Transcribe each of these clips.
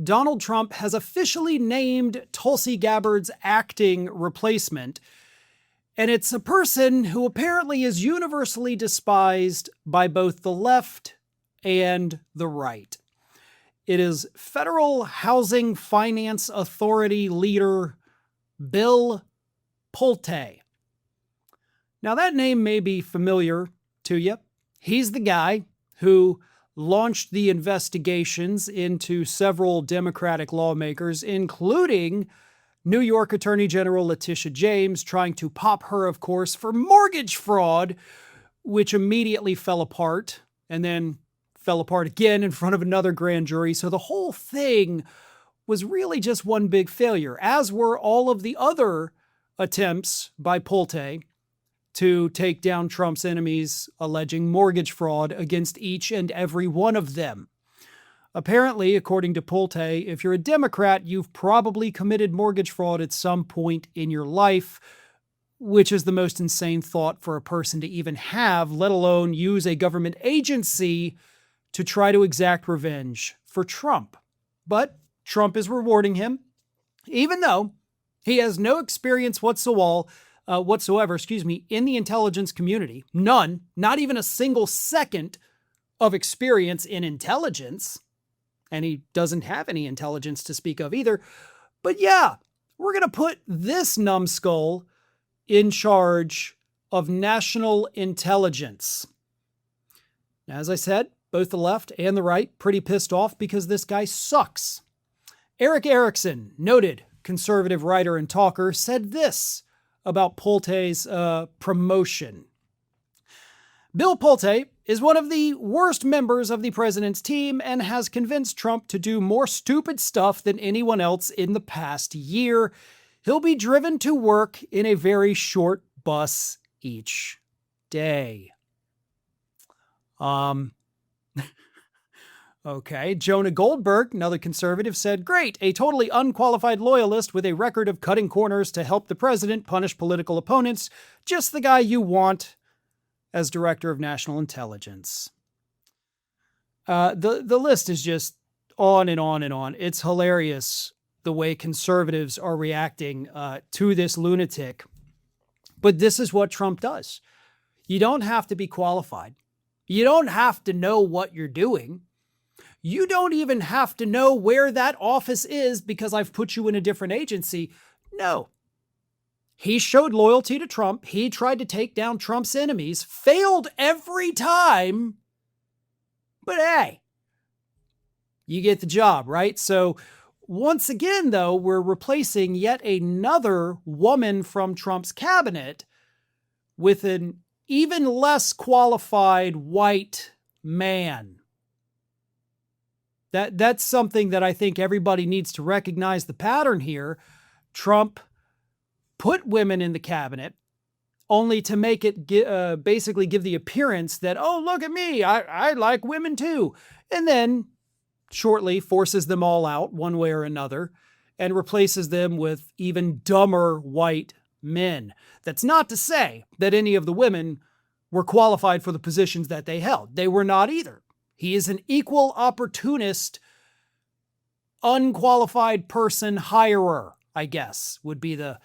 Donald Trump has officially named Tulsi Gabbard's acting replacement, and it's a person who apparently is universally despised by both the left and the right. It is Federal Housing Finance Authority leader Bill Pulte. Now, that name may be familiar to you. He's the guy who launched the investigations into several Democratic lawmakers, including New York Attorney General Letitia James, trying to pop her, of course, for mortgage fraud, which immediately fell apart and then fell apart again in front of another grand jury. So the whole thing was really just one big failure, as were all of the other attempts by Pulte to take down Trump's enemies, alleging mortgage fraud against each and every one of them. Apparently, according to Pulte, if you're a Democrat, you've probably committed mortgage fraud at some point in your life, which is the most insane thought for a person to even have, let alone use a government agency to try to exact revenge for Trump. But Trump is rewarding him, even though he has no experience whatsoever, in the intelligence community. None, not even a single second of experience in intelligence. And he doesn't have any intelligence to speak of either. But yeah, we're going to put this numbskull in charge of national intelligence. Now, as I said, both the left and the right pretty pissed off because this guy sucks. Eric Erickson, noted conservative writer and talker, said this about Pulte's promotion. Bill Pulte is one of the worst members of the president's team and has convinced Trump to do more stupid stuff than anyone else in the past year. He'll be driven to work in a very short bus each day. Okay, Jonah Goldberg, another conservative, said, great, a totally unqualified loyalist with a record of cutting corners to help the president punish political opponents. Just the guy you want as director of national intelligence. The list is just on and on and on. It's hilarious the way conservatives are reacting to this lunatic. But this is what Trump does. You don't have to be qualified. You don't have to know what you're doing. You don't even have to know where that office is because I've put you in a different agency. No. He showed loyalty to Trump. He tried to take down Trump's enemies, failed every time. But hey, you get the job, right? So once again, though, we're replacing yet another woman from Trump's cabinet with an even less qualified white man. That's something that I think everybody needs to recognize the pattern here. Trump put women in the cabinet only to make it basically give the appearance that, oh, look at me, I like women too. And then shortly forces them all out one way or another and replaces them with even dumber white men. That's not to say that any of the women were qualified for the positions that they held. They were not either. He is an equal opportunist, unqualified person hirer, I guess, would be the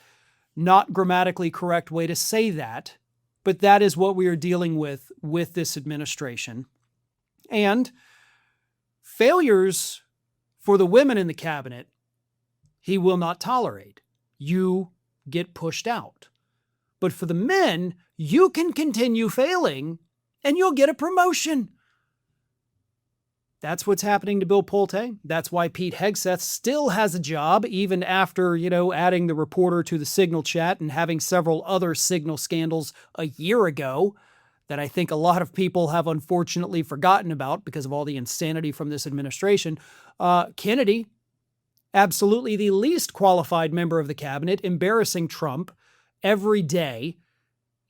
not grammatically correct way to say that. But that is what we are dealing with this administration. And failures for the women in the cabinet, he will not tolerate. You get pushed out. But for the men, you can continue failing and you'll get a promotion. That's what's happening to Bill Pulte. That's why Pete Hegseth still has a job, even after, adding the reporter to the Signal chat and having several other Signal scandals a year ago that I think a lot of people have unfortunately forgotten about because of all the insanity from this administration. Kennedy, absolutely the least qualified member of the cabinet, embarrassing Trump every day.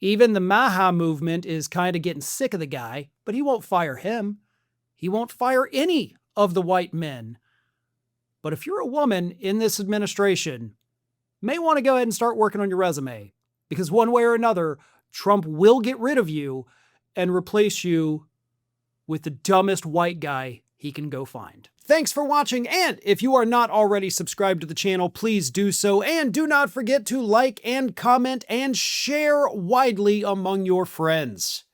Even the Maha movement is kind of getting sick of the guy, but he won't fire him. He won't fire any of the white men. But if you're a woman in this administration, you may want to go ahead and start working on your resume, because one way or another, Trump will get rid of you and replace you with the dumbest white guy he can go find. Thanks for watching, and if you are not already subscribed to the channel, please do so, and do not forget to like and comment and share widely among your friends.